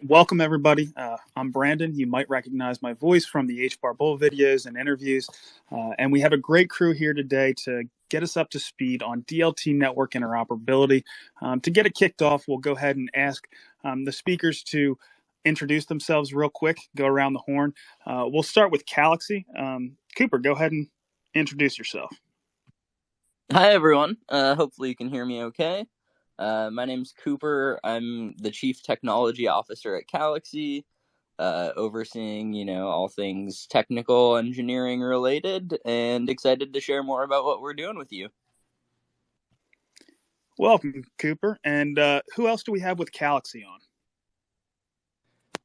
Welcome, everybody. I'm Brandon. You might recognize my voice from the HBAR Bull videos and interviews. And we have a great crew here today to get us up to speed on DLT network interoperability. To get it kicked off, we'll go ahead and ask the speakers to introduce themselves real quick, go around the horn. We'll start with Kalaxy. Cooper, go ahead and introduce yourself. Hi, everyone. Hopefully you can hear me okay. My name's Cooper. I'm the Chief Technology Officer at Calaxy, overseeing, all things technical engineering related, and excited to share more about what we're doing with you. Welcome, Cooper. And who else do we have with Kalaxy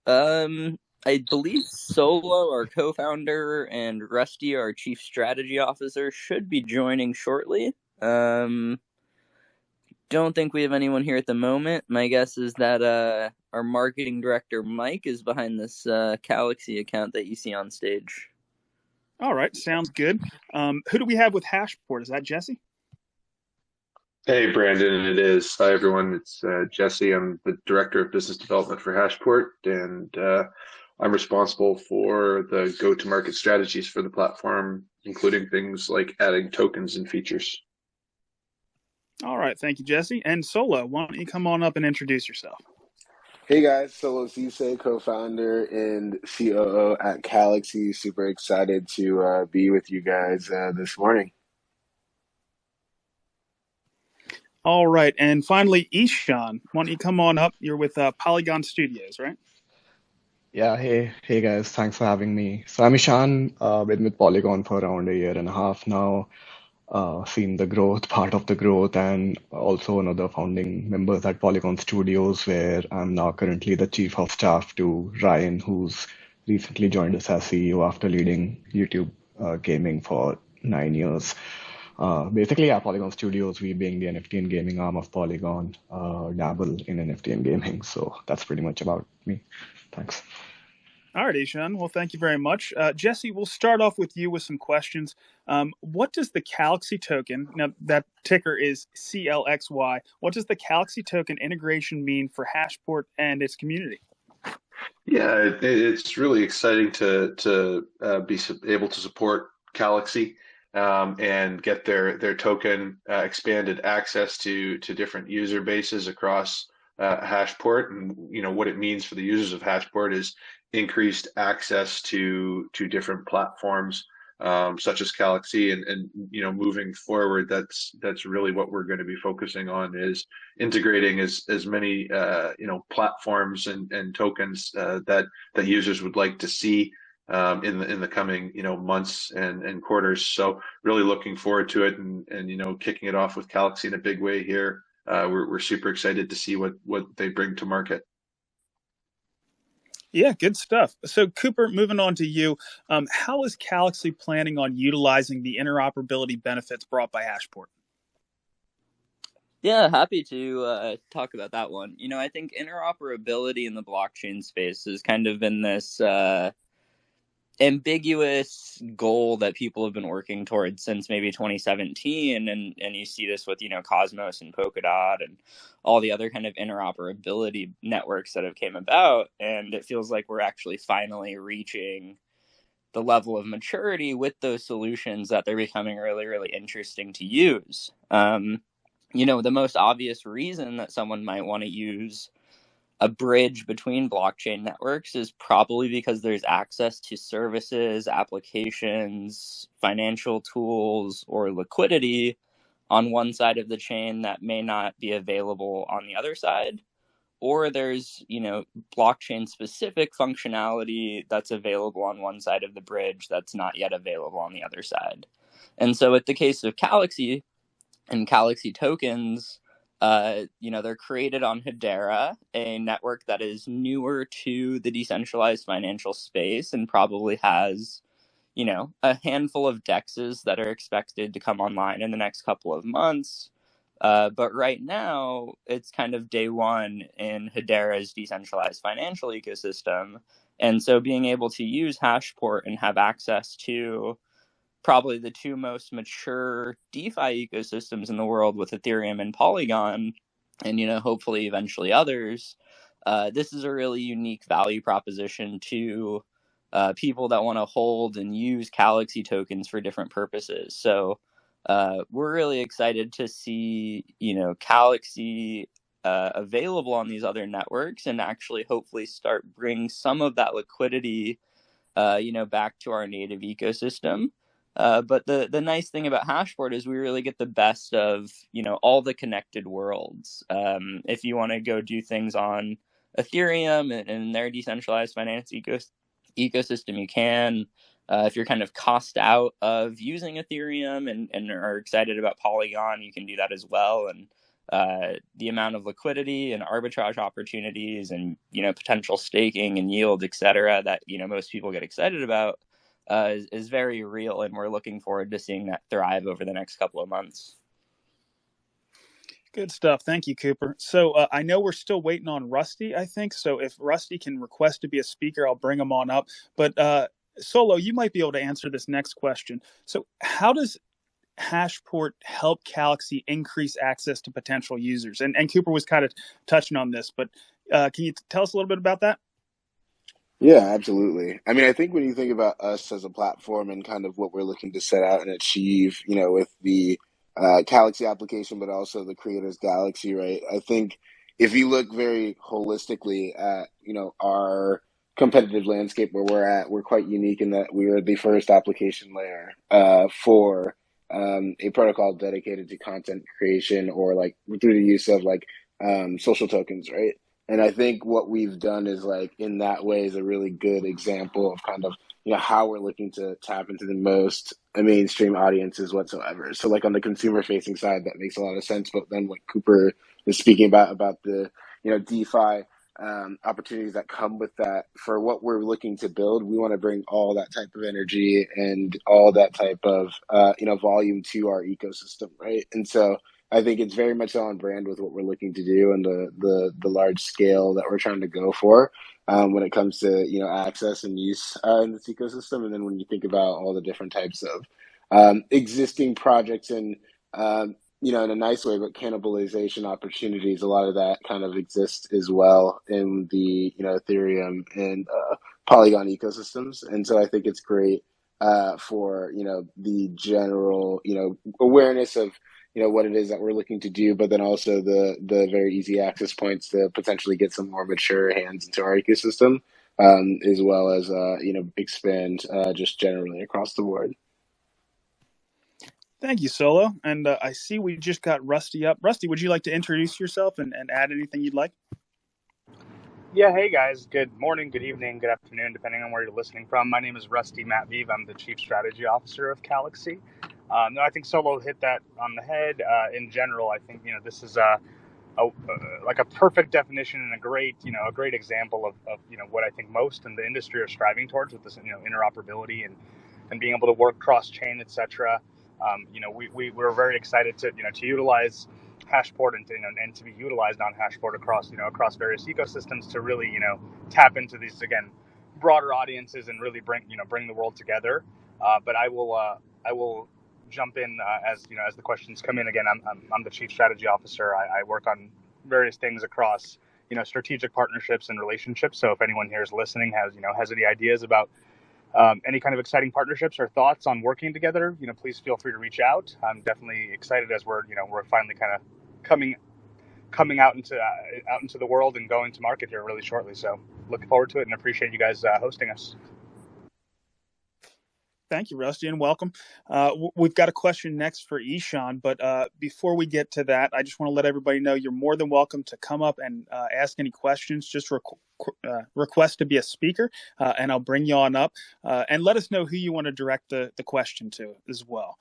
on? I believe Solo, our co-founder, and Rusty, our Chief Strategy Officer, should be joining shortly. Don't think we have anyone here at the moment. My guess is that our marketing director, Mike, is behind this Kalaxy account that you see on stage. All right, sounds good. Who do we have with Hashport? Is that Jesse? Hey, Brandon, it is. Hi, everyone. It's Jesse. I'm the Director of Business Development for Hashport, and I'm responsible for the go-to-market strategies for the platform, including things like adding tokens and features. All right, thank you, Jesse. And Solo, why don't you come on up and introduce yourself? Hey guys, Solo Cisse, co-founder and COO at Calaxy. Super excited to be with you guys this morning. All right, and finally, Ishan, why don't you come on up? You're with Polygon Studios, right? Yeah, hey guys, thanks for having me. So I'm Ishan, been with Polygon for around a year and a half now. Seen the growth, part of the growth, and also one of the founding members at Polygon Studios, where I'm now currently the chief of staff to Ryan, who's recently joined us as CEO after leading YouTube gaming for 9 years. Basically, yeah, Polygon Studios, we being the NFT and gaming arm of Polygon, dabble in NFT and gaming. So that's pretty much about me. Thanks. All right, Ishan. Well, thank you very much. Jesse, we'll start off with you with some questions. What does the Kalaxy token, now that ticker is CLXY, what does the Kalaxy token integration mean for Hashport and its community? Yeah, it's really exciting to be able to support Calaxy and get their token expanded access to different user bases across Hashport. And what it means for the users of Hashport is increased access to different platforms such as Calaxy, and moving forward, that's really what we're going to be focusing on, is integrating as many platforms and tokens that users would like to see in the coming months and quarters. So really looking forward to it, and kicking it off with Kalaxy in a big way here. We're super excited to see what they bring to market. Yeah, good stuff. So, Cooper, moving on to you, how is Kalaxy planning on utilizing the interoperability benefits brought by Ashport? Yeah, happy to talk about that one. I think interoperability in the blockchain space has kind of been this ambiguous goal that people have been working towards since maybe 2017, and you see this with Cosmos and Polkadot and all the other kind of interoperability networks that have came about, and it feels like we're actually finally reaching the level of maturity with those solutions that they're becoming really, really interesting to use. The most obvious reason that someone might want to use a bridge between blockchain networks is probably because there's access to services, applications, financial tools, or liquidity on one side of the chain that may not be available on the other side. Or there's, blockchain specific functionality that's available on one side of the bridge that's not yet available on the other side. And so with the case of Kalaxy and Kalaxy tokens, they're created on Hedera, a network that is newer to the decentralized financial space and probably has, a handful of DEXs that are expected to come online in the next couple of months. But right now, it's kind of day one in Hedera's decentralized financial ecosystem. And so being able to use Hashport and have access to probably the two most mature DeFi ecosystems in the world with Ethereum and Polygon, and hopefully eventually others, this is a really unique value proposition to people that want to hold and use Kalaxi tokens for different purposes. So we're really excited to see, Kalaxi available on these other networks and actually hopefully start bring some of that liquidity, back to our native ecosystem. But the nice thing about Hashport is we really get the best of, all the connected worlds. If you want to go do things on Ethereum and their decentralized finance ecosystem, you can. If you're kind of cost out of using Ethereum and are excited about Polygon, you can do that as well. And the amount of liquidity and arbitrage opportunities and potential staking and yield, et cetera, that most people get excited about is very real, and we're looking forward to seeing that thrive over the next couple of months. Good stuff. Thank you, Cooper. So I know we're still waiting on Rusty, I think. So if Rusty can request to be a speaker, I'll bring him on up. But Solo, you might be able to answer this next question. So how does Hashport help Kalaxi increase access to potential users? And Cooper was kind of touching on this, but can you tell us a little bit about that? Yeah, absolutely. I mean, I think when you think about us as a platform and kind of what we're looking to set out and achieve, with the Calaxy application, but also the Creators Galaxy, right? I think if you look very holistically at, our competitive landscape where we're at, we're quite unique in that we are the first application layer for a protocol dedicated to content creation or like through the use of like social tokens, right? And I think what we've done is like in that way is a really good example of kind of, how we're looking to tap into the most mainstream audiences whatsoever. So like on the consumer facing side, that makes a lot of sense. But then what Cooper is speaking about the, DeFi opportunities that come with that for what we're looking to build, we want to bring all that type of energy and all that type of, volume to our ecosystem. Right. And so I think it's very much on brand with what we're looking to do and the large scale that we're trying to go for when it comes to access and use in this ecosystem. And then when you think about all the different types of existing projects and in a nice way, but cannibalization opportunities, a lot of that kind of exists as well in the Ethereum and Polygon ecosystems. And so I think it's great for the general awareness of what it is that we're looking to do, but then also the very easy access points to potentially get some more mature hands into our ecosystem, as well as expand just generally across the board. Thank you, Solo. And I see we just got Rusty up. Rusty, would you like to introduce yourself and add anything you'd like? Yeah, hey guys. Good morning, good evening, good afternoon, depending on where you're listening from. My name is Rusty Matviv. I'm the Chief Strategy Officer of Kalaxy. No, I think Solo hit that on the head. In general, I think this is like a perfect definition and a great example of what I think most in the industry are striving towards with this interoperability and being able to work cross-chain, etc. We're very excited to utilize Hashport and to be utilized on Hashport across various ecosystems to really tap into these again broader audiences and really bring the world together. But I will jump in as the questions come in. Again, I'm the Chief Strategy Officer. I work on various things across strategic partnerships and relationships. So if anyone here is listening has any ideas about any kind of exciting partnerships or thoughts on working together, please feel free to reach out. I'm definitely excited as we're finally kind of coming out into the world and going to market here really shortly. So looking forward to it and appreciate you guys hosting us. Thank you, Rusty, and welcome. We've got a question next for Ishan, but before we get to that, I just want to let everybody know you're more than welcome to come up and ask any questions. Just request to be a speaker, and I'll bring you on up. And let us know who you want to direct the question to as well.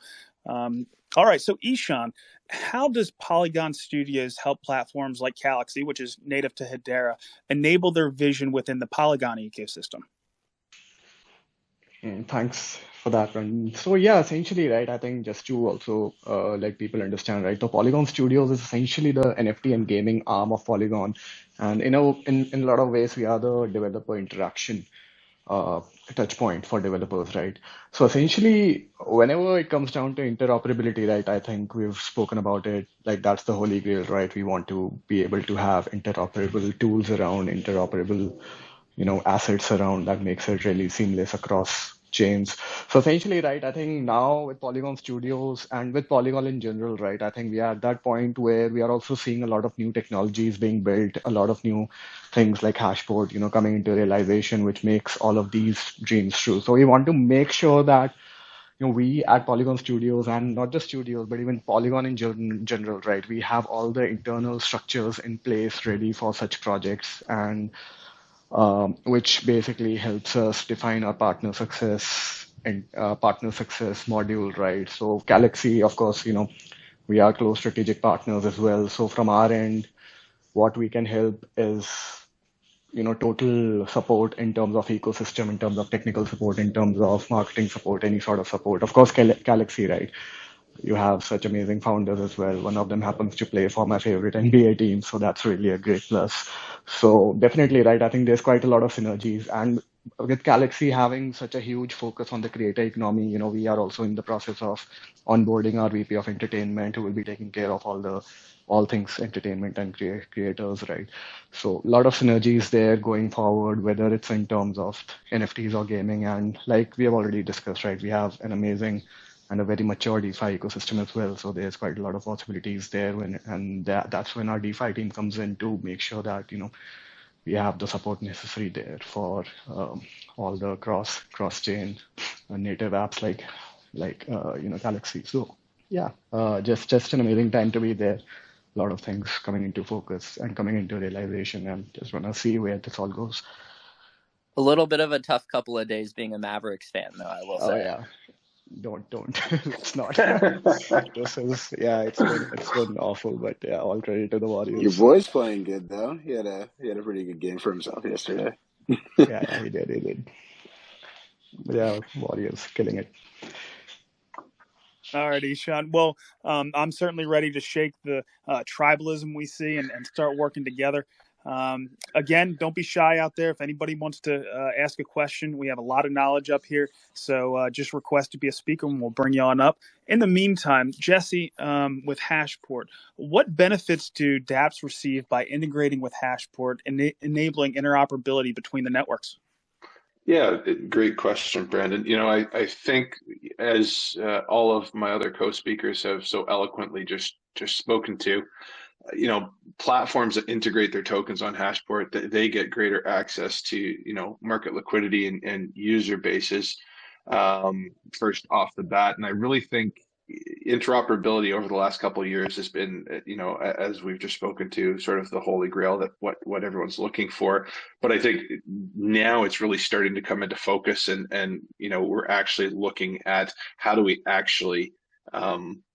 All right, so Ishan, how does Polygon Studios help platforms like Kalaxy, which is native to Hedera, enable their vision within the Polygon ecosystem? Thanks for that one. So yeah, essentially, right, I think just to also let people understand, right, the Polygon Studios is essentially the NFT and gaming arm of Polygon. And in a lot of ways, we are the developer interaction. touch point for developers, right? So essentially, whenever it comes down to interoperability, right, I think we've spoken about it, like that's the holy grail, right? We want to be able to have interoperable tools around, interoperable, assets around that makes it really seamless across chains. So essentially, right, I think now with Polygon Studios and with Polygon in general, right, I think we are at that point where we are also seeing a lot of new technologies being built, a lot of new things like Hashport, coming into realization, which makes all of these dreams true. So we want to make sure that we at Polygon Studios and not just studios, but even Polygon in general, right? We have all the internal structures in place ready for such projects, and which basically helps us define our partner success module, right? So Kalaxy, of course, we are close strategic partners as well. So from our end, what we can help is total support in terms of ecosystem, in terms of technical support, in terms of marketing support, any sort of support. Of course, Kalaxy, right? You have such amazing founders as well. One of them happens to play for my favorite NBA team, so that's really a great plus. So definitely, right, I think there's quite a lot of synergies. And with Kalaxy having such a huge focus on the creator economy, we are also in the process of onboarding our VP of entertainment who will be taking care of all things entertainment and creators, right? So a lot of synergies there going forward, whether it's in terms of NFTs or gaming. And like we have already discussed, right, we have an amazing and a very mature DeFi ecosystem as well. So there's quite a lot of possibilities there, that's when our DeFi team comes in to make sure that we have the support necessary there for all the cross chain native apps like Kalaxy. So yeah, just an amazing time to be there. A lot of things coming into focus and coming into realization, and just wanna see where this all goes. A little bit of a tough couple of days being a Mavericks fan, though, I will Oh say. yeah. Don't let's not. It's been awful, but yeah, all credit to the Your Warriors. boy's playing good though. He had a pretty good game for himself yesterday. Yeah, he did. But yeah, Warriors killing it. All right, Ishan. Well, I'm certainly ready to shake the tribalism we see and start working together. Again, don't be shy out there. If anybody wants to ask a question, we have a lot of knowledge up here. So just request to be a speaker and we'll bring you on up. In the meantime, Jesse, with Hashport, what benefits do Daps receive by integrating with Hashport and enabling interoperability between the networks? Yeah, great question, Brandon. I think as all of my other co-speakers have so eloquently just spoken to, platforms that integrate their tokens on Hashport, they get greater access to, market liquidity and user bases first off the bat. And I really think interoperability over the last couple of years has been, as we've just spoken to, sort of the holy grail that what everyone's looking for. But I think now it's really starting to come into focus, and we're actually looking at how do we actually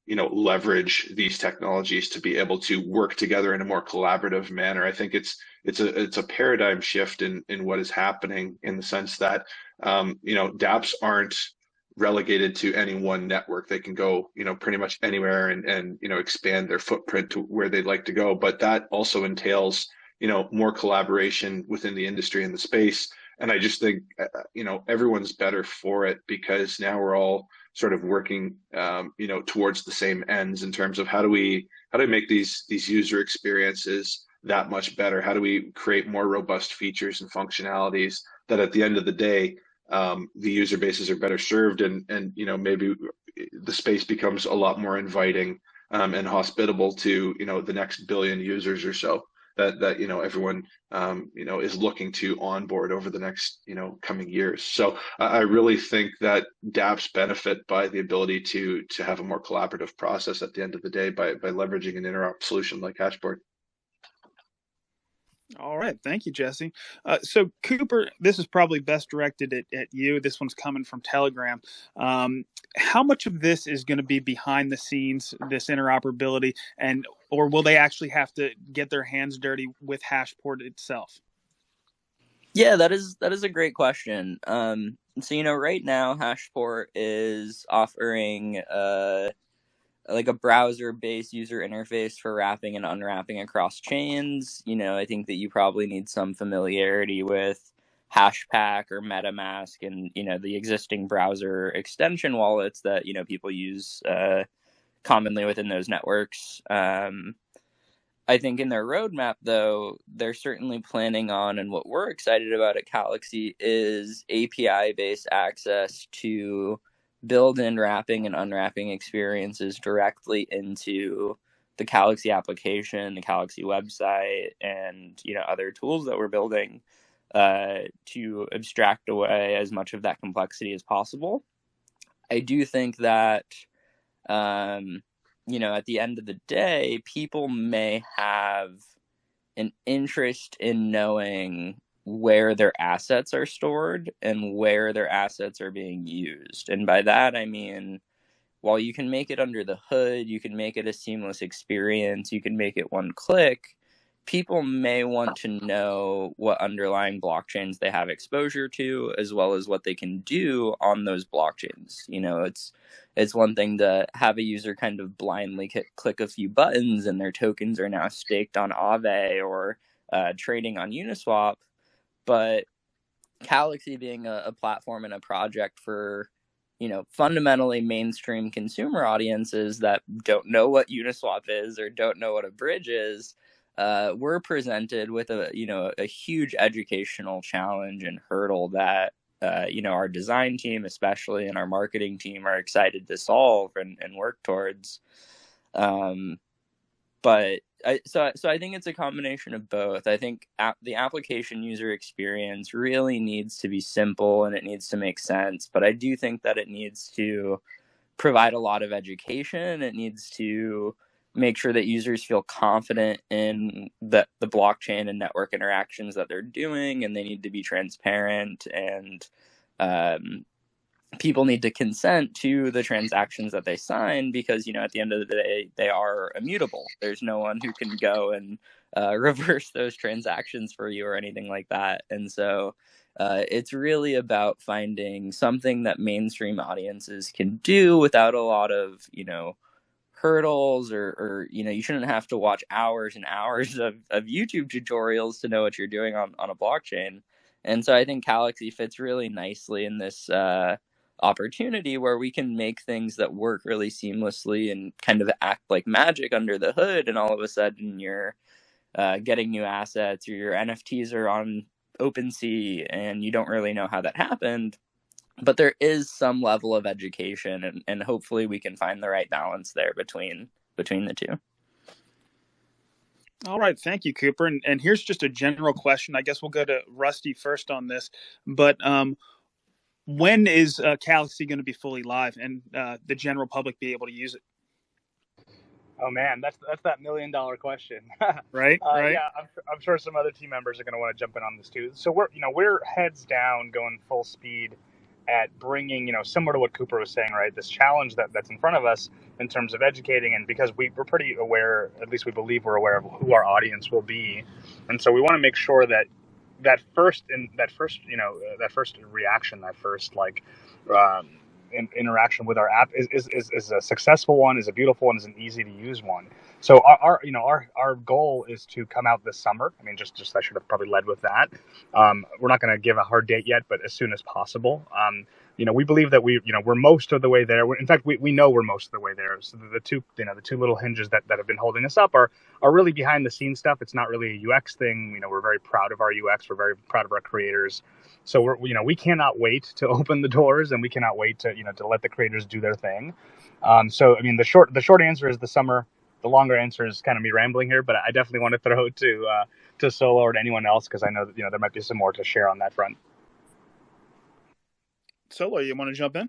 leverage these technologies to be able to work together in a more collaborative manner. I think it's a paradigm shift in what is happening, in the sense that dApps aren't relegated to any one network. They can go, pretty much anywhere and expand their footprint to where they'd like to go. But that also entails, more collaboration within the industry and the space. And I just think, everyone's better for it, because now we're all sort of working, towards the same ends in terms of how do we make these user experiences that much better? How do we create more robust features and functionalities that at the end of the day, the user bases are better served, and maybe the space becomes a lot more inviting and hospitable to the next billion users or so that everyone is looking to onboard over the next coming years. So I really think that dApps benefit by the ability to have a more collaborative process at the end of the day by leveraging an interop solution like Hashport. All right. Thank you, Jesse. So, Cooper, this is probably best directed at you. This one's coming from Telegram. How much of this is going to be behind the scenes, this interoperability, or will they actually have to get their hands dirty with Hashport itself? Yeah, that is a great question. So, right now, Hashport is offering like a browser-based user interface for wrapping and unwrapping across chains. I think that you probably need some familiarity with Hashpack or MetaMask and, the existing browser extension wallets that, people use commonly within those networks. I think in their roadmap, though, they're certainly planning on, and what we're excited about at Kalaxy is API-based access to build-in wrapping and unwrapping experiences directly into the Kalaxy application, the Kalaxy website, and other tools that we're building to abstract away as much of that complexity as possible. I do think that at the end of the day, people may have an interest in knowing where their assets are stored and where their assets are being used. And by that, I mean, while you can make it under the hood, you can make it a seamless experience, you can make it one click, people may want to know what underlying blockchains they have exposure to, as well as what they can do on those blockchains. It's one thing to have a user kind of blindly click a few buttons and their tokens are now staked on Aave or trading on Uniswap, but Kalaxy being a platform and a project for fundamentally mainstream consumer audiences that don't know what Uniswap is or don't know what a bridge is, we're presented with a huge educational challenge and hurdle that our design team, especially, and our marketing team are excited to solve and work towards. But I think it's a combination of both. I think the application user experience really needs to be simple and it needs to make sense. But I do think that it needs to provide a lot of education. It needs to make sure that users feel confident in the blockchain and network interactions that they're doing, and they need to be transparent, and people need to consent to the transactions that they sign, because at the end of the day they are immutable. There's no one who can go and reverse those transactions for you or anything like that. And so it's really about finding something that mainstream audiences can do without a lot of hurdles, or you shouldn't have to watch hours and hours of YouTube tutorials to know what you're doing on a blockchain. And so I think Kalaxy fits really nicely in this opportunity where we can make things that work really seamlessly and kind of act like magic under the hood, and all of a sudden you're getting new assets, or your NFTs are on OpenSea and you don't really know how that happened. But there is some level of education, and hopefully we can find the right balance there between the two. All right, thank you, Cooper. And here's just a general question. I guess we'll go to Rusty first on this. But when is Kalaxy going to be fully live and the general public be able to use it? Oh man, that's that $1 million question. Right. Yeah, I'm sure some other team members are going to want to jump in on this too. So we're heads down, going full speed at bringing, similar to what Cooper was saying, right? This challenge that's in front of us in terms of educating, and because we're pretty aware, at least we believe we're aware of who our audience will be, and so we want to make sure that first reaction, that first interaction with our app is a successful one, is a beautiful one, is an easy to use one. So our goal is to come out this summer. I mean, just I should have probably led with that. We're not going to give a hard date yet, but as soon as possible. We believe that we're most of the way there. In fact, we know we're most of the way there. So the two little hinges that have been holding us up are really behind the scenes stuff. It's not really a UX thing. We're very proud of our UX. We're very proud of our creators. So we cannot wait to open the doors, and we cannot wait to let the creators do their thing. So I mean, the short answer is the summer. The longer answer is kind of me rambling here, but I definitely want to throw it to Solo or to anyone else, because I know that there might be some more to share on that front. Solo, you want to jump in?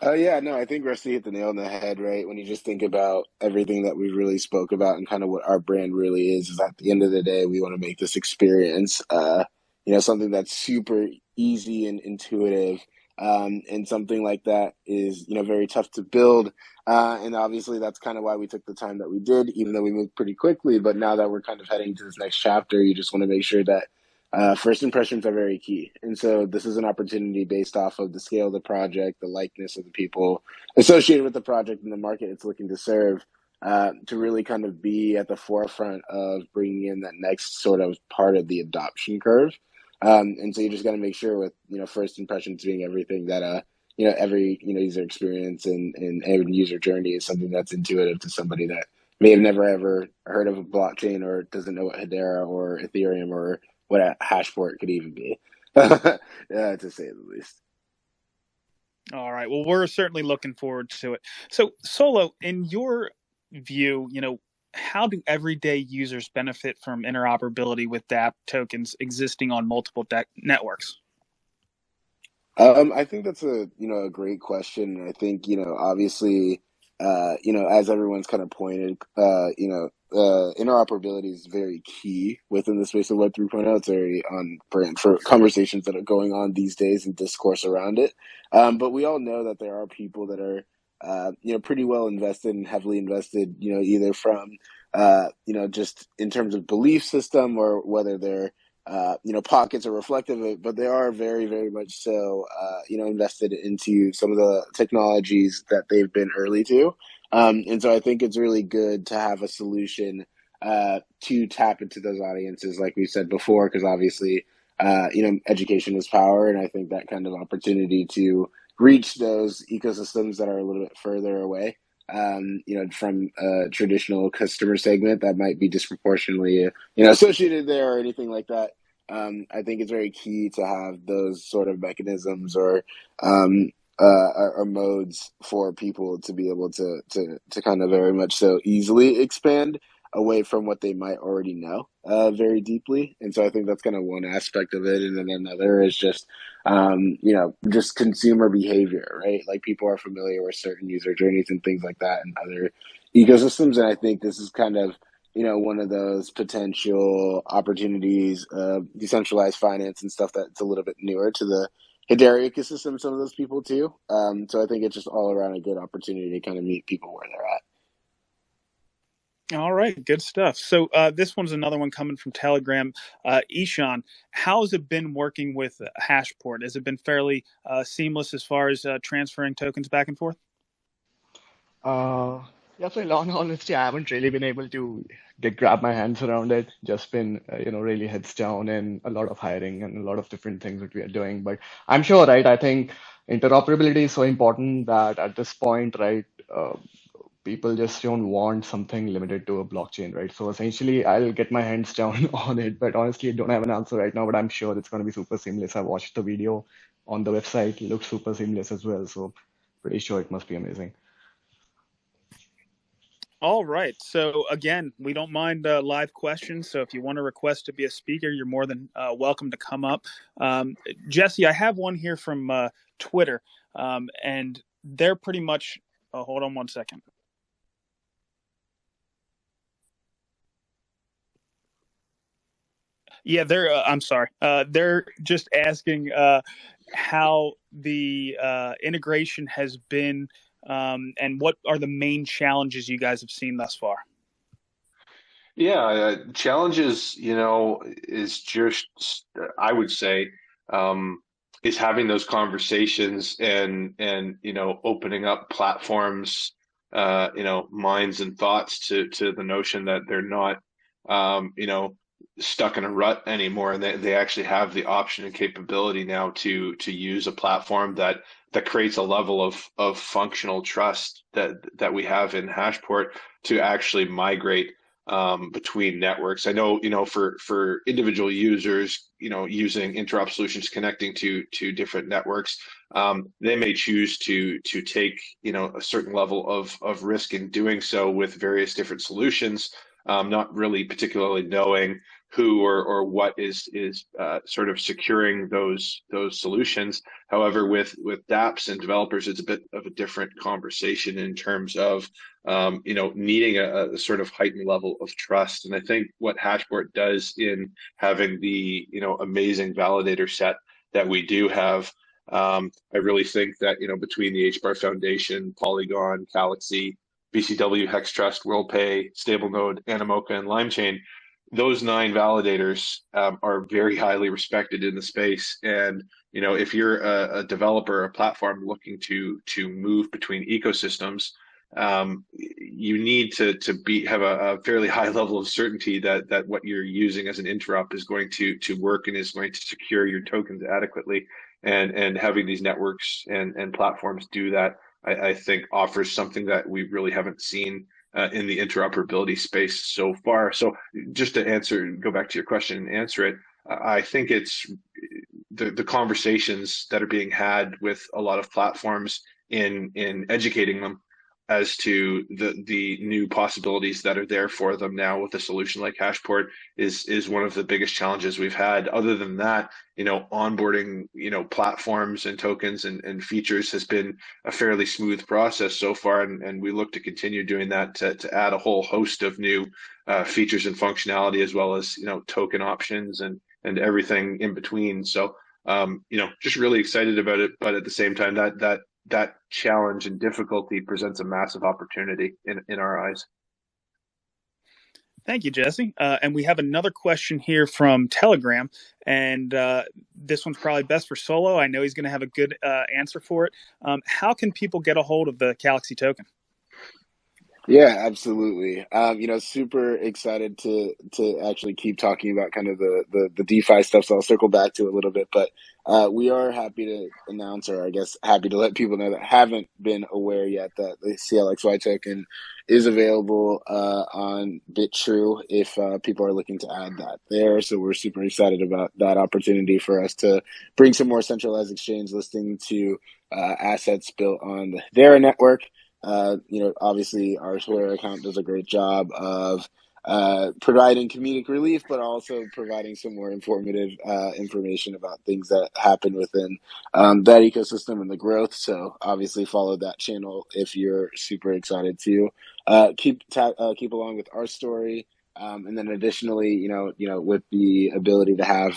Yeah, no, I think Rusty hit the nail on the head, right? When you just think about everything that we really spoke about and kind of what our brand really is at the end of the day, we want to make this experience, something that's super easy and intuitive. And something like that is, very tough to build. And obviously that's kind of why we took the time that we did, even though we moved pretty quickly. But now that we're kind of heading to this next chapter, you just want to make sure that first impressions are very key. And so this is an opportunity based off of the scale of the project, the likeness of the people associated with the project and the market it's looking to serve, to really kind of be at the forefront of bringing in that next sort of part of the adoption curve. And so you just got to make sure with, first impressions being everything that, every, user experience and every user journey is something that's intuitive to somebody that may have never ever heard of a blockchain or doesn't know what Hedera or Ethereum or what a Hashport could even be, to say the least. All right. Well, we're certainly looking forward to it. So, Solo, in your view, how do everyday users benefit from interoperability with DApp tokens existing on multiple networks? I think that's a great question. I think, obviously, as everyone's kind of pointed, interoperability is very key within the space of Web 3.0. It's very on brand for conversations that are going on these days and discourse around it. But we all know that there are people that are, pretty well invested and heavily invested, either from, just in terms of belief system or whether they're pockets are reflective of it, but they are very, very much so, invested into some of the technologies that they've been early to. And so I think it's really good to have a solution to tap into those audiences, like we said before, because obviously, education is power. And I think that kind of opportunity to reach those ecosystems that are a little bit further away, from a traditional customer segment that might be disproportionately, associated there or anything like that. I think it's very key to have those sort of mechanisms or modes for people to be able to kind of very much so easily expand away from what they might already know very deeply. And so I think that's kind of one aspect of it. And then another is just, just consumer behavior, right? Like people are familiar with certain user journeys and things like that and other ecosystems. And I think this is kind of, one of those potential opportunities of decentralized finance and stuff that's a little bit newer to the Hedera ecosystem, some of those people too. So I think it's just all around a good opportunity to kind of meet people where they're at. All right, good stuff. So this one's another one coming from Telegram. Ishan, how has it been working with Hashport? Has it been fairly seamless as far as transferring tokens back and forth? Yeah, so in all honesty, I haven't really been able to grab my hands around it. Just been, really heads down and a lot of hiring and a lot of different things that we are doing. But I'm sure, right? I think interoperability is so important that at this point, right, people just don't want something limited to a blockchain, right? So essentially, I'll get my hands down on it, but honestly, I don't have an answer right now, but I'm sure it's going to be super seamless. I watched the video on the website, it looks super seamless as well. So pretty sure it must be amazing. All right. So again, we don't mind live questions. So if you want to request to be a speaker, you're more than welcome to come up. Jesse, I have one here from Twitter, and they're pretty much. Hold on one second. Yeah, they're. I'm sorry. They're just asking how the integration has been, and what are the main challenges you guys have seen thus far. Yeah, challenges, is just, I would say, is having those conversations and opening up platforms, minds and thoughts to the notion that they're not, stuck in a rut anymore, and they actually have the option and capability now to use a platform that creates a level of functional trust that we have in Hashport to actually migrate between networks. I know, for individual users, using interop solutions connecting to different networks, they may choose to take, a certain level of risk in doing so with various different solutions, not really particularly knowing who or what is sort of securing those solutions. However, with Daps and developers, it's a bit of a different conversation in terms of needing a sort of heightened level of trust. And I think what Hashport does in having the amazing validator set that we do have, I really think that between the HBAR Foundation, Polygon, Kalaxy, BCW, Hex Trust, WorldPay, StableNode, Animoca, and LimeChain, those 9 validators are very highly respected in the space. And if you're a developer, a platform looking to move between ecosystems, you need to have a fairly high level of certainty that what you're using as an interop is going to work and is going to secure your tokens adequately. And having these networks and platforms do that, I think offers something that we really haven't seen in the interoperability space so far. So just to go back to your question and answer it, I think it's the conversations that are being had with a lot of platforms in educating them as to the new possibilities that are there for them now with a solution like Hashport is one of the biggest challenges we've had. Other than that, onboarding, platforms and tokens and features has been a fairly smooth process so far, and we look to continue doing that to add a whole host of new features and functionality, as well as token options and everything in between. So just really excited about it, but at the same time, that challenge and difficulty presents a massive opportunity in our eyes. Thank you, Jesse. And we have another question here from Telegram, and this one's probably best for Solo. I know he's going to have a good answer for it. How can people get a hold of the Kalaxi token? Yeah, absolutely. Super excited to actually keep talking about kind of the DeFi stuff. So I'll circle back to it a little bit, but we are happy to announce, or I guess happy to let people know that haven't been aware yet, that the CLXY token is available on BitTrue if people are looking to add that there. So we're super excited about that opportunity for us to bring some more centralized exchange listing to assets built on the Hedera network. Obviously our Twitter account does a great job of providing comedic relief, but also providing some more informative information about things that happen within that ecosystem and the growth. So obviously follow that channel if you're super excited to keep along with our story. And then additionally, with the ability to have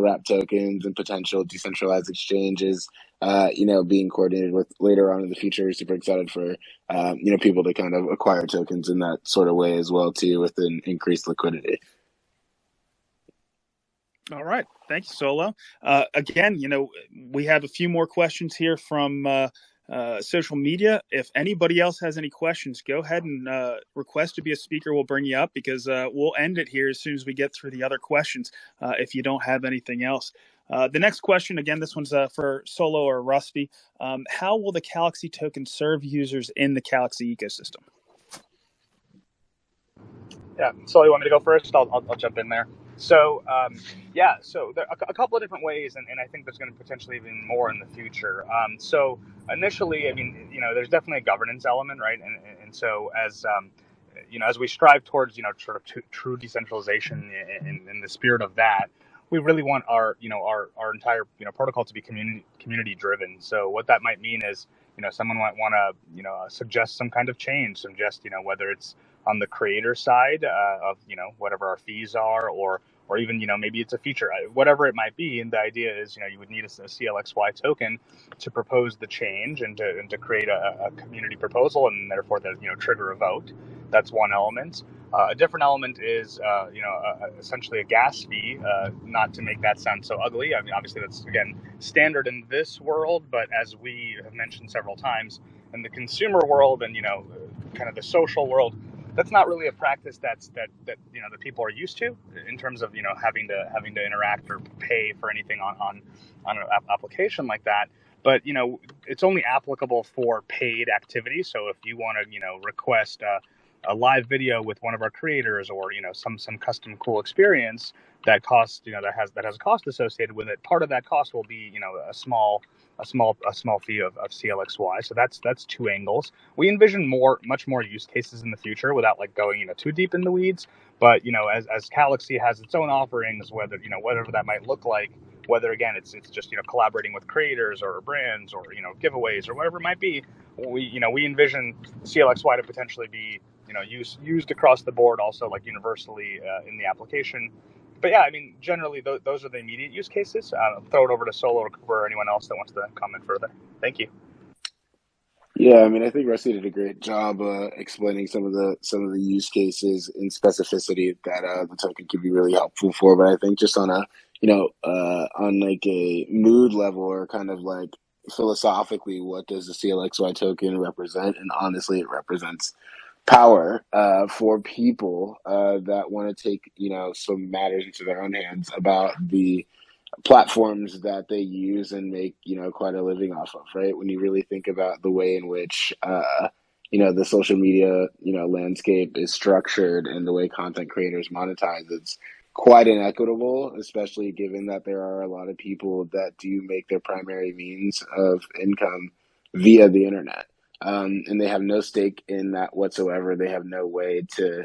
wrap tokens and potential decentralized exchanges, being coordinated with later on in the future, super excited for, people to kind of acquire tokens in that sort of way as well too, with an increased liquidity. All right. Thank you, Solo. Again, we have a few more questions here from social media. If anybody else has any questions, go ahead and request to be a speaker. We'll bring you up because we'll end it here as soon as we get through the other questions if you don't have anything else. The next question, again, this one's for Solo or Rusty. How will the Kalaxi token serve users in the Kalaxi ecosystem? Yeah, so you want me to go first? I'll jump in there. So, so there are a couple of different ways, and I think there's going to potentially even more in the future. So initially, I mean, there's definitely a governance element, right? And so as as we strive towards, sort of true decentralization in the spirit of that, we really want our entire, protocol to be community driven. So what that might mean is, someone might want to, suggest some kind of change, whether it's on the creator side of, whatever our fees are, or even, maybe it's a feature, whatever it might be. And the idea is, you would need a CLXY token to propose the change and to create a community proposal, and therefore trigger a vote. That's one element. A different element is, essentially a gas fee, not to make that sound so ugly. I mean, obviously that's, again, standard in this world, but as we have mentioned several times, in the consumer world and, kind of the social world, that's not really a practice that the people are used to in terms of, having to interact or pay for anything on an application like that. But, it's only applicable for paid activities. So if you want to, request a live video with one of our creators, or some custom cool experience that costs, that has a cost associated with it, part of that cost will be a small fee of CLXY. So that's two angles. We envision much more use cases in the future without going too deep in the weeds. But as Kalaxi has its own offerings, whether whatever that might look like, whether again it's just collaborating with creators or brands or giveaways or whatever it might be, we envision CLXY to potentially be used across the board, also universally in the application. But yeah, I mean, generally those are the immediate use cases. I'll throw it over to Solo or anyone else that wants to comment further. Thank you. Yeah, I mean, I think Rusty did a great job explaining some of the use cases in specificity that the token could be really helpful for. But I think just on a on a mood level, or kind of philosophically, what does the CLXY token represent? And honestly, it represents power for people that want to take, some matters into their own hands about the platforms that they use and make, quite a living off of, right? When you really think about the way in which, the social media, landscape is structured and the way content creators monetize, it's quite inequitable, especially given that there are a lot of people that do make their primary means of income via the internet. And they have no stake in that whatsoever. They have no way to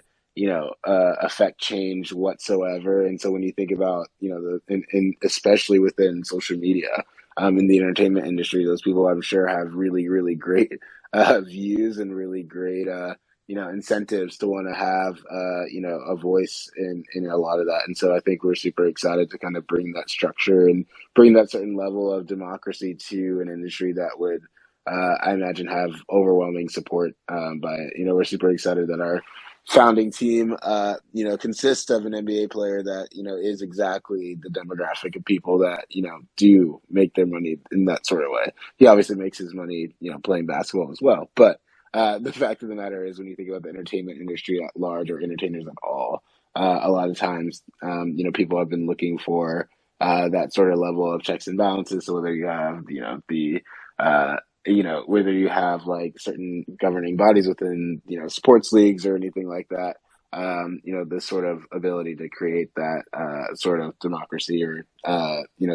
affect change whatsoever. And so when you think about, and especially within social media, in the entertainment industry, those people I'm sure have really, really great views and really great, incentives to want to have, a voice in a lot of that. And so I think we're super excited to kind of bring that structure and bring that certain level of democracy to an industry that would, I imagine, have overwhelming support. We're super excited that our founding team, consists of an NBA player that, is exactly the demographic of people that, do make their money in that sort of way. He obviously makes his money, playing basketball as well. But the fact of the matter is, when you think about the entertainment industry at large, or entertainers at all, a lot of times, people have been looking for that sort of level of checks and balances. So whether you have, whether you have like certain governing bodies within, sports leagues or anything like that, this sort of ability to create that sort of democracy or,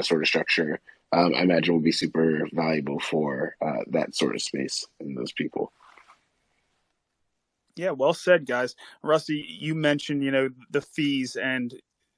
sort of structure, I imagine will be super valuable for that sort of space and those people. Yeah, well said, guys. Rusty, you mentioned, the fees, and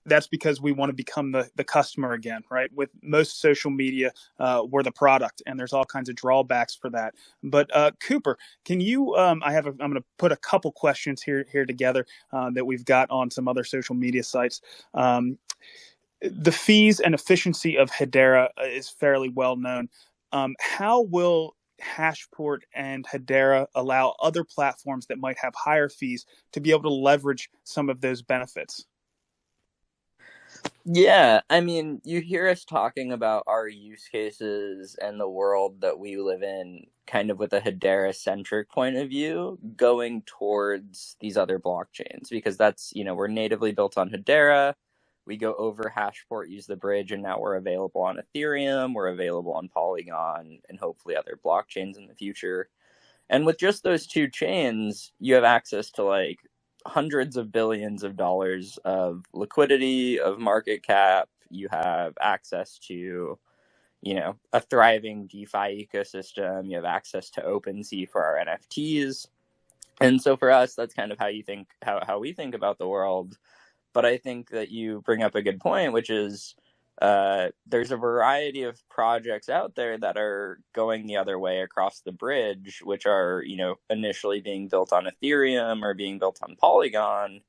that's because we want to become the customer again, right? With most social media, we're the product, and there's all kinds of drawbacks for that. But Cooper, can you? I'm going to put a couple questions here together that we've got on some other social media sites. The fees and efficiency of Hedera is fairly well known. How will Hashport and Hedera allow other platforms that might have higher fees to be able to leverage some of those benefits? Yeah, I mean, you hear us talking about our use cases and the world that we live in kind of with a Hedera-centric point of view, going towards these other blockchains, because that's, we're natively built on Hedera. We go over Hashport, use the bridge, and now we're available on Ethereum, we're available on Polygon, and hopefully other blockchains in the future. And with just those two chains, you have access to like hundreds of billions of dollars of liquidity, of market cap. You have access to, a thriving DeFi ecosystem. You have access to OpenSea for our NFTs. And so for us, that's kind of how we think about the world. But I think that you bring up a good point, which is there's a variety of projects out there that are going the other way across the bridge, which are, initially being built on Ethereum or being built on Polygon,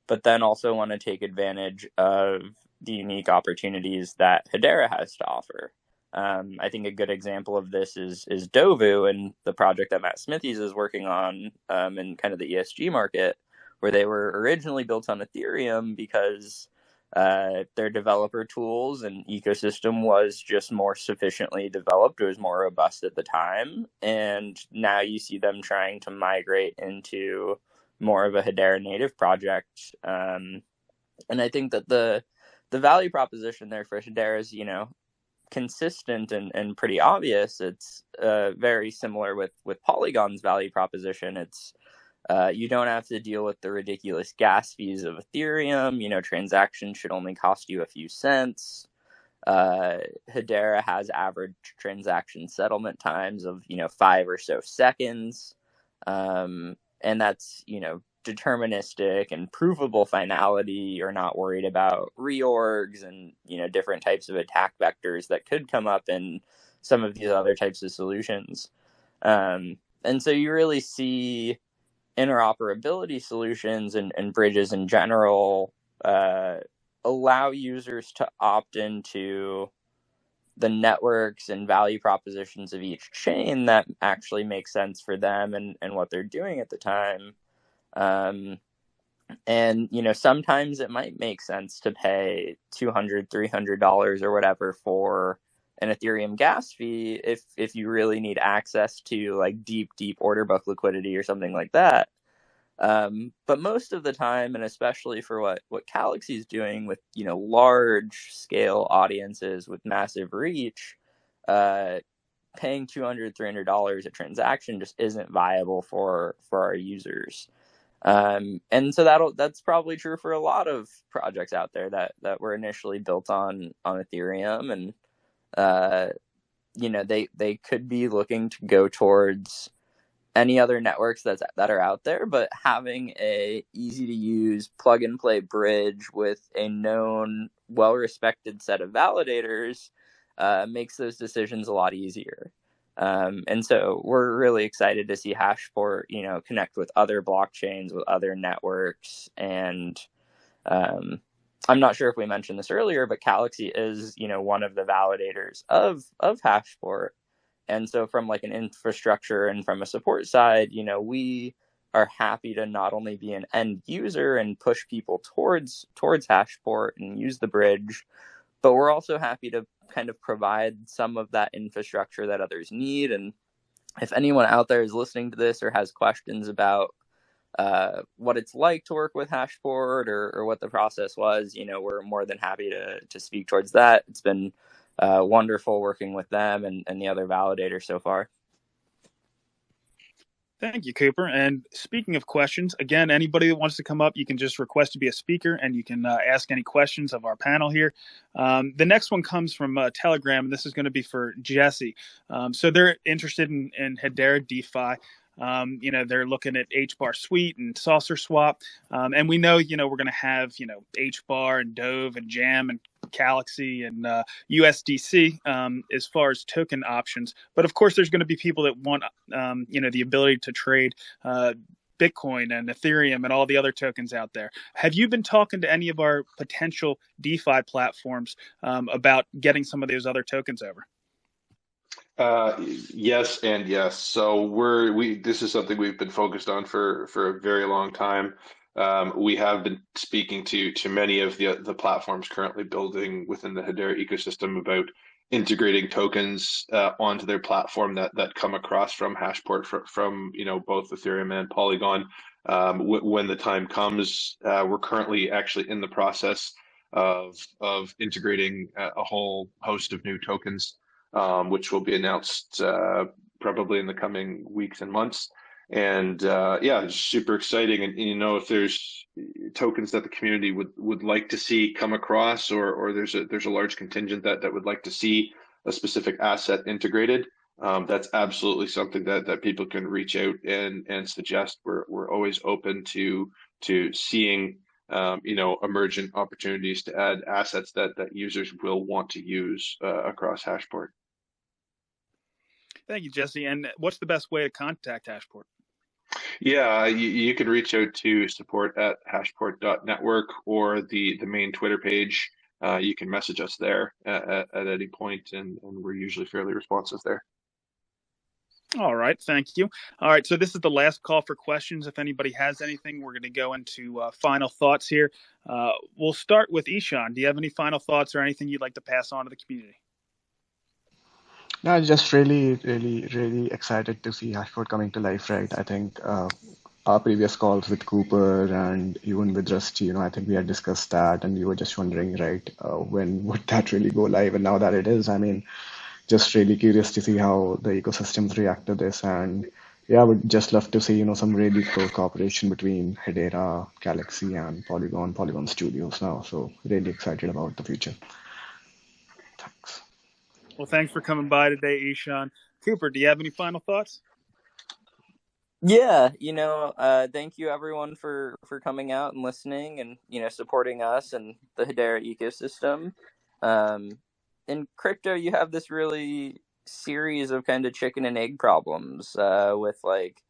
but then also want to take advantage of the unique opportunities that Hedera has to offer. I think a good example of this is Dovu and the project that Matt Smithies is working on in kind of the ESG market, where they were originally built on Ethereum because their developer tools and ecosystem was just more sufficiently developed. It was more robust at the time. And now you see them trying to migrate into more of a Hedera native project. And I think that the value proposition there for Hedera is, consistent and pretty obvious. It's very similar with Polygon's value proposition. It's you don't have to deal with the ridiculous gas fees of Ethereum. Transactions should only cost you a few cents. Hedera has average transaction settlement times of 5 or so seconds, and that's deterministic and provable finality. You're not worried about reorgs and different types of attack vectors that could come up in some of these other types of solutions. And so you really see interoperability solutions and bridges in general allow users to opt into the networks and value propositions of each chain that actually make sense for them and what they're doing at the time. And sometimes it might make sense to pay $200, $300 or whatever for an Ethereum gas fee if you really need access to like deep order book liquidity or something like that. But most of the time, and especially for what Kalaxi is doing with, you know, large scale audiences with massive reach, paying $200, $300 a transaction just isn't viable for our users. And so that's probably true for a lot of projects out there that were initially built on Ethereum, and you know, they could be looking to go towards any other networks that are out there, but having a easy to use plug and play bridge with a known, well respected set of validators makes those decisions a lot easier. And so we're really excited to see Hashport, you know, connect with other blockchains, with other networks, and I'm not sure if we mentioned this earlier, but Kalaxy is, you know, one of the validators of Hashport. And so from like an infrastructure and from a support side, you know, we are happy to not only be an end user and push people towards Hashport and use the bridge, but we're also happy to kind of provide some of that infrastructure that others need. And if anyone out there is listening to this or has questions about what it's like to work with Hashport or what the process was, you know, we're more than happy to speak towards that. It's been wonderful working with them and the other validators so far. Thank you, Cooper. And speaking of questions, again, anybody that wants to come up, you can just request to be a speaker and you can ask any questions of our panel here. The next one comes from Telegram, and this is going to be for Jesse. So they're interested in Hedera DeFi. You know, they're looking at HBAR Suite and Saucer Swap. And we know, you know, we're going to have, you know, HBAR and Dove and Jam and Calaxy and USDC as far as token options. But of course, there's going to be people that want, you know, the ability to trade Bitcoin and Ethereum and all the other tokens out there. Have you been talking to any of our potential DeFi platforms about getting some of those other tokens over? Yes and yes. So this is something we've been focused on for a very long time. We have been speaking to many of the platforms currently building within the Hedera ecosystem about integrating tokens onto their platform that come across from Hashport from you know, both Ethereum and Polygon. When the time comes, we're currently actually in the process of integrating a whole host of new tokens, which will be announced probably in the coming weeks and months. And yeah, it's super exciting. And you know, if there's tokens that the community would like to see come across, or there's a large contingent that would like to see a specific asset integrated, that's absolutely something that people can reach out and suggest. We're always open to seeing you know, emergent opportunities to add assets that users will want to use across Hashport. Thank you, Jesse. And what's the best way to contact Hashport? Yeah, you can reach out to support@hashport.network or the main Twitter page. You can message us there at any point, and we're usually fairly responsive there. All right, thank you. All right, so this is the last call for questions. If anybody has anything, we're going to go into final thoughts here. We'll start with Ishan. Do you have any final thoughts or anything you'd like to pass on to the community? No, just really excited to see Ashport coming to life, right? I think our previous calls with Cooper and even with Rusty, you know, I think we had discussed that, and we were just wondering, right, when would that really go live? And now that it is, I mean, just really curious to see how the ecosystems react to this. And yeah, I would just love to see, you know, some really close cooperation between Hedera, Kalaxi, and Polygon Studios now. So really excited about the future. Thanks. Well, thanks for coming by today, Ishan. Cooper, do you have any final thoughts? Yeah, you know, thank you everyone for coming out and listening and, you know, supporting us and the Hedera ecosystem. In crypto, you have this really series of kind of chicken and egg problems with like,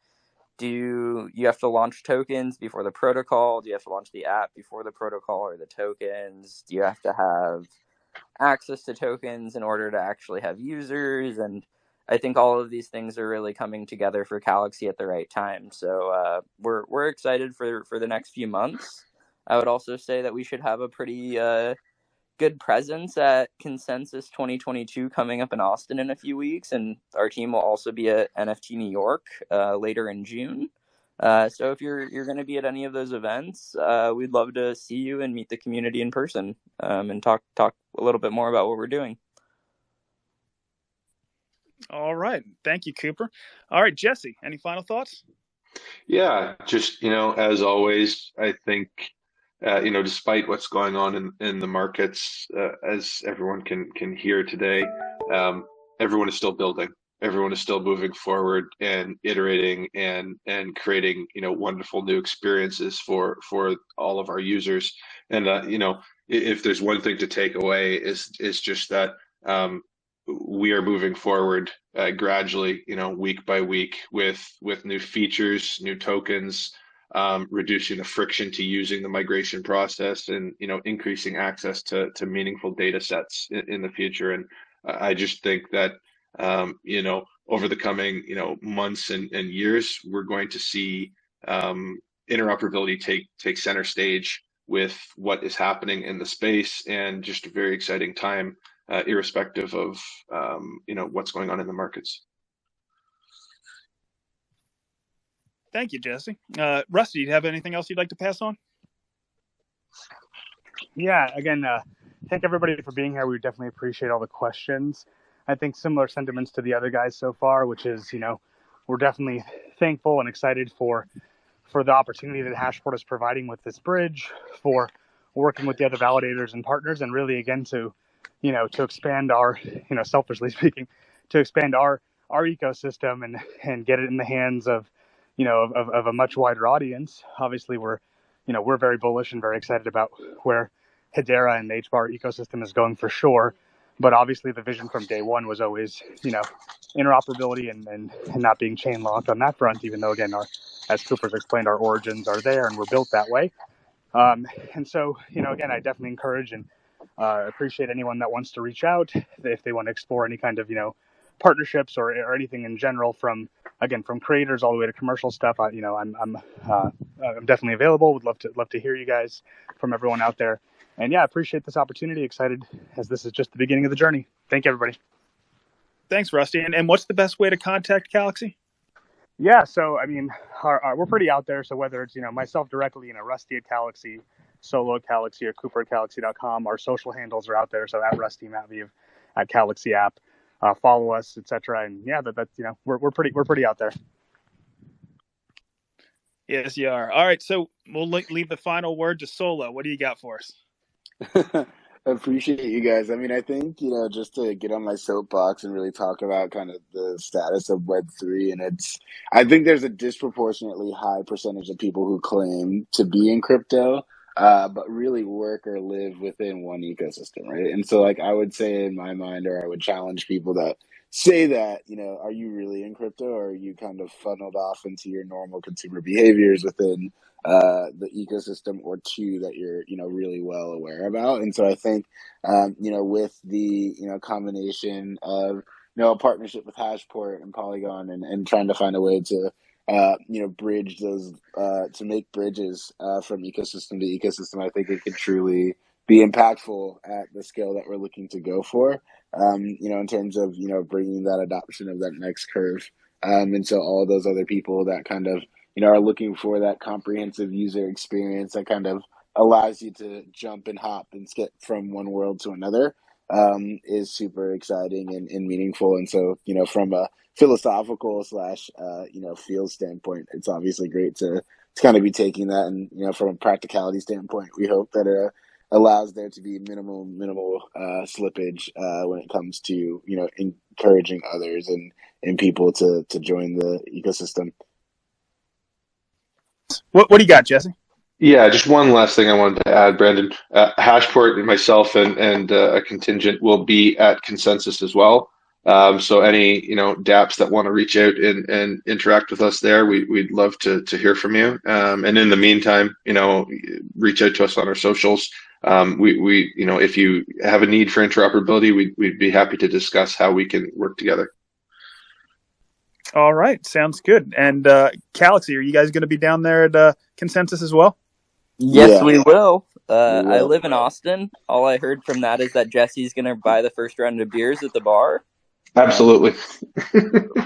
do you have to launch tokens before the protocol? Do you have to launch the app before the protocol or the tokens? Do you have to have access to tokens in order to actually have users? And I think all of these things are really coming together for Kalaxi at the right time. So we're excited for the next few months. I would also say that we should have a pretty good presence at Consensus 2022 coming up in Austin in a few weeks, and our team will also be at NFT New York later in June. So if you're going to be at any of those events, we'd love to see you and meet the community in person, and talk a little bit more about what we're doing. All right. Thank you, Cooper. All right, Jesse, any final thoughts? Yeah, just, as always, I think, despite what's going on in the markets, as everyone can hear today, everyone is still building. Everyone is still moving forward and iterating and creating, wonderful new experiences for all of our users. And if there's one thing to take away is just that we are moving forward gradually, week by week with new features, new tokens, reducing the friction to using the migration process, and increasing access to meaningful data sets in the future. And I just think that over the coming months and years, we're going to see interoperability take center stage with what is happening in the space, and just a very exciting time, irrespective of what's going on in the markets. Thank you, Jesse. Rusty, do you have anything else you'd like to pass on? Yeah, again, thank everybody for being here. We definitely appreciate all the questions. I think similar sentiments to the other guys so far, which is, we're definitely thankful and excited for the opportunity that Hashport is providing with this bridge, for working with the other validators and partners, and really, again, to expand our, selfishly speaking, to expand our ecosystem and get it in the hands of a much wider audience. Obviously, we're very bullish and very excited about where Hedera and the HBAR ecosystem is going for sure. But obviously, the vision from day one was always, interoperability and not being chain locked on that front, even though, again, as Cooper's explained, our origins are there and we're built that way. And so, again, I definitely encourage and appreciate anyone that wants to reach out if they want to explore any kind of, partnerships or anything in general, from creators all the way to commercial stuff. I'm definitely available. Would love to hear you guys from everyone out there. And yeah, I appreciate this opportunity. Excited, as this is just the beginning of the journey. Thank you, everybody. Thanks, Rusty. And what's the best way to contact Kalaxi? Yeah, so I mean, we're pretty out there. So whether it's myself directly, Rusty at Kalaxy, Solo at Kalaxy, or Cooper at Kalaxy.com, our social handles are out there. So at Rusty Matviv, at Kalaxy app, follow us, etc. And yeah, that's we're pretty out there. Yes, you are. All right, so we'll leave the final word to Solo. What do you got for us? I appreciate you guys. I mean, I think, just to get on my soapbox and really talk about kind of the status of Web3, and I think there's a disproportionately high percentage of people who claim to be in crypto, but really work or live within one ecosystem, right? And so, I would say in my mind, or I would challenge people that say that, are you really in crypto, or are you kind of funneled off into your normal consumer behaviors within the ecosystem or two that you're, really well aware about? And so I think, with the, combination of, a partnership with Hashport and Polygon and trying to find a way to, bridge those, to make bridges from ecosystem to ecosystem, I think it could truly be impactful at the scale that we're looking to go for, in terms of, bringing that adoption of that next curve. And so all those other people that kind of, are looking for that comprehensive user experience that kind of allows you to jump and hop and skip from one world to another, is super exciting and meaningful. And so, from a philosophical / field standpoint, it's obviously great to kind of be taking that. And, from a practicality standpoint, we hope that it allows there to be minimal slippage when it comes to, encouraging others and people to join the ecosystem. What do you got, Jesse? Yeah, just one last thing I wanted to add, Brandon. Hashport and myself and a contingent will be at Consensus as well. So any Daps that want to reach out and interact with us there, we'd love to hear from you. And in the meantime, reach out to us on our socials. We if you have a need for interoperability, we'd be happy to discuss how we can work together. All right, sounds good. And Kalaxy, are you guys going to be down there at Consensus as well? Yes, Yeah, we will. we I will. live in Austin. All I heard from that is that Jesse's going to buy the first round of beers at the bar. Absolutely.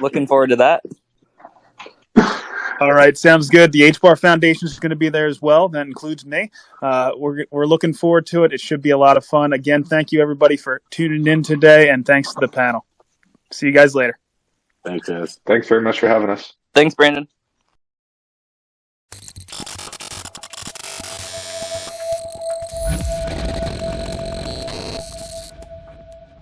Looking forward to that. All right, sounds good. The HBAR Foundation is going to be there as well. That includes me. We're looking forward to it. It should be a lot of fun. Again, thank you everybody for tuning in today, and thanks to the panel. See you guys later. Thanks, guys. Thanks very much for having us. Thanks, Brandon.